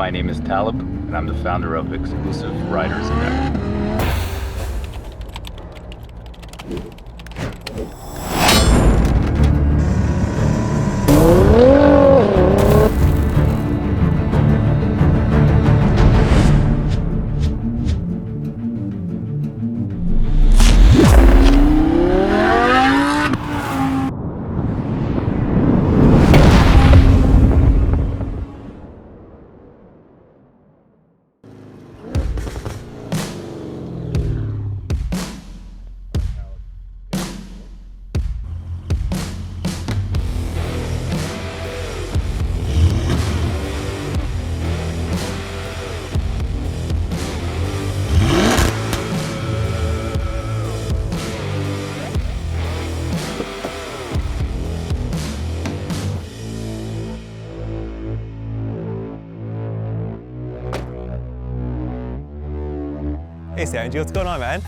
My name is Talib, and I'm the founder of Exclusive Riders Event. Hey Sanji, what's going on, man?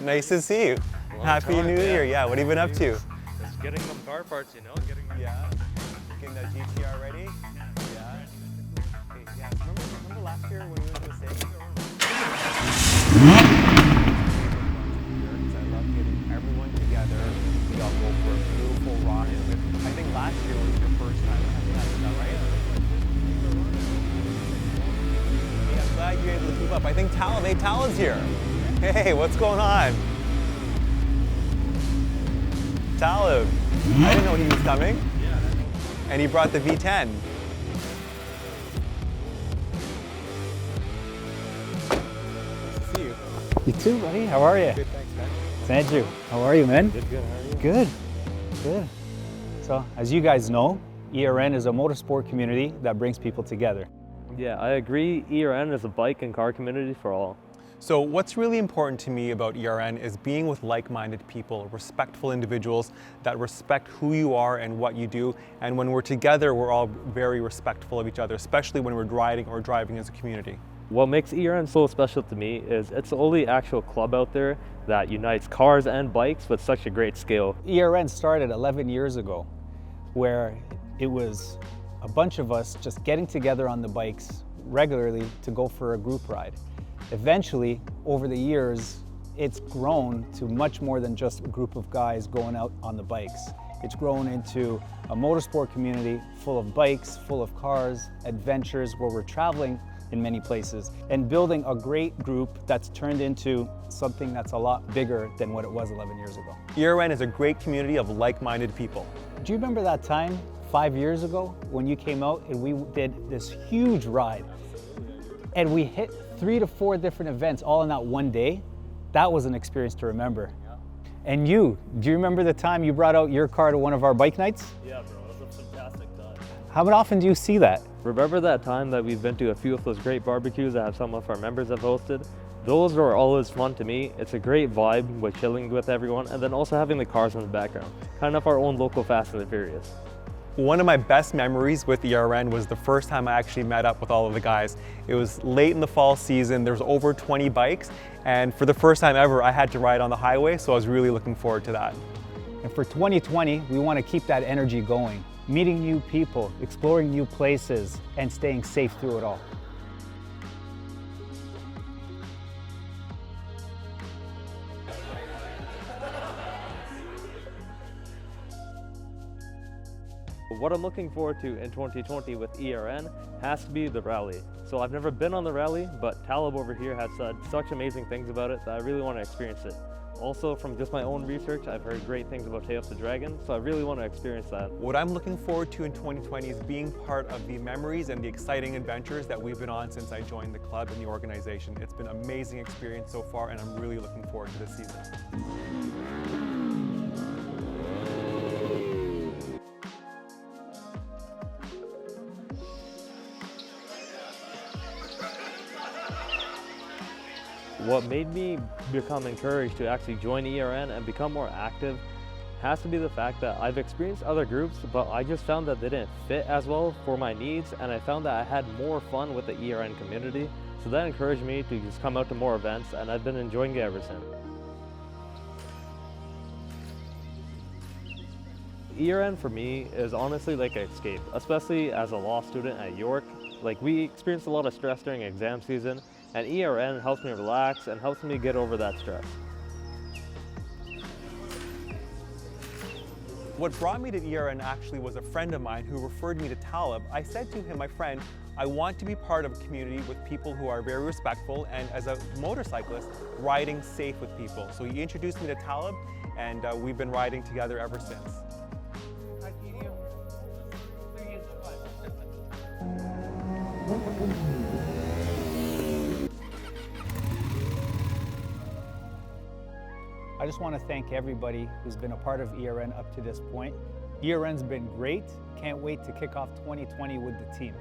Nice to see you. Happy New Year. Yeah, what have you been up to? Just getting them car parts, you know, getting them. Yeah, getting that GTR ready. Yeah. Hey, yeah. Remember last year when we went to the States? I love getting everyone together. We all go for a beautiful ride. I think last year was your first time having that, is that right? Yeah, I'm glad you're able to keep up. I think Talib's here. Hey, what's going on? Talib, I didn't know he was coming. Yeah. And he brought the V10. Nice to see you. You too, buddy. How are you? Good, thanks, man. Sanju, how are you, man? Good, how are you? Good, good. So, as you guys know, ERN is a motorsport community that brings people together. Yeah, I agree. ERN is a bike and car community for all. So what's really important to me about ERN is being with like-minded people, respectful individuals that respect who you are and what you do. And when we're together, we're all very respectful of each other, especially when we're riding or driving as a community. What makes ERN so special to me is it's the only actual club out there that unites cars and bikes with such a great scale. ERN started 11 years ago, where it was a bunch of us just getting together on the bikes regularly to go for a group ride. Eventually, over the years, it's grown to much more than just a group of guys going out on the bikes. It's grown into a motorsport community full of bikes, full of cars, adventures where we're traveling in many places and building a great group that's turned into something that's a lot bigger than what it was 11 years ago. ERN is a great community of like-minded people. Do you remember that time 5 years ago when you came out and we did this huge ride and we hit 3 to 4 different events all in that one day? That was an experience to remember. Yeah. And do you remember the time you brought out your car to one of our bike nights? Yeah, bro, it was a fantastic time. How often do you see that? Remember that time that we've been to a few of those great barbecues that some of our members have hosted? Those are always fun to me. It's a great vibe with chilling with everyone and then also having the cars in the background. Kind of our own local Fast and the Furious. One of my best memories with ERN was the first time I actually met up with all of the guys. It was late in the fall season, there was over 20 bikes, and for the first time ever, I had to ride on the highway, so I was really looking forward to that. And for 2020, we want to keep that energy going, meeting new people, exploring new places, and staying safe through it all. What I'm looking forward to in 2020 with ERN has to be the rally. So I've never been on the rally, but Talib over here has said such amazing things about it that I really want to experience it. Also, from just my own research, I've heard great things about Tail of the Dragon, so I really want to experience that. What I'm looking forward to in 2020 is being part of the memories and the exciting adventures that we've been on since I joined the club and the organization. It's been an amazing experience so far, and I'm really looking forward to this season. What made me become encouraged to actually join ERN and become more active has to be the fact that I've experienced other groups, but I just found that they didn't fit as well for my needs, and I found that I had more fun with the ERN community. So that encouraged me to just come out to more events, and I've been enjoying it ever since. ERN for me is honestly like an escape, especially as a law student at York. Like, we experience a lot of stress during exam season, and ERN helps me relax and helps me get over that stress. What brought me to ERN actually was a friend of mine who referred me to Talib. I said to him, my friend, I want to be part of a community with people who are very respectful and as a motorcyclist, riding safe with people. So he introduced me to Talib and we've been riding together ever since. I just want to thank everybody who's been a part of ERN up to this point. ERN's been great. Can't wait to kick off 2020 with the team.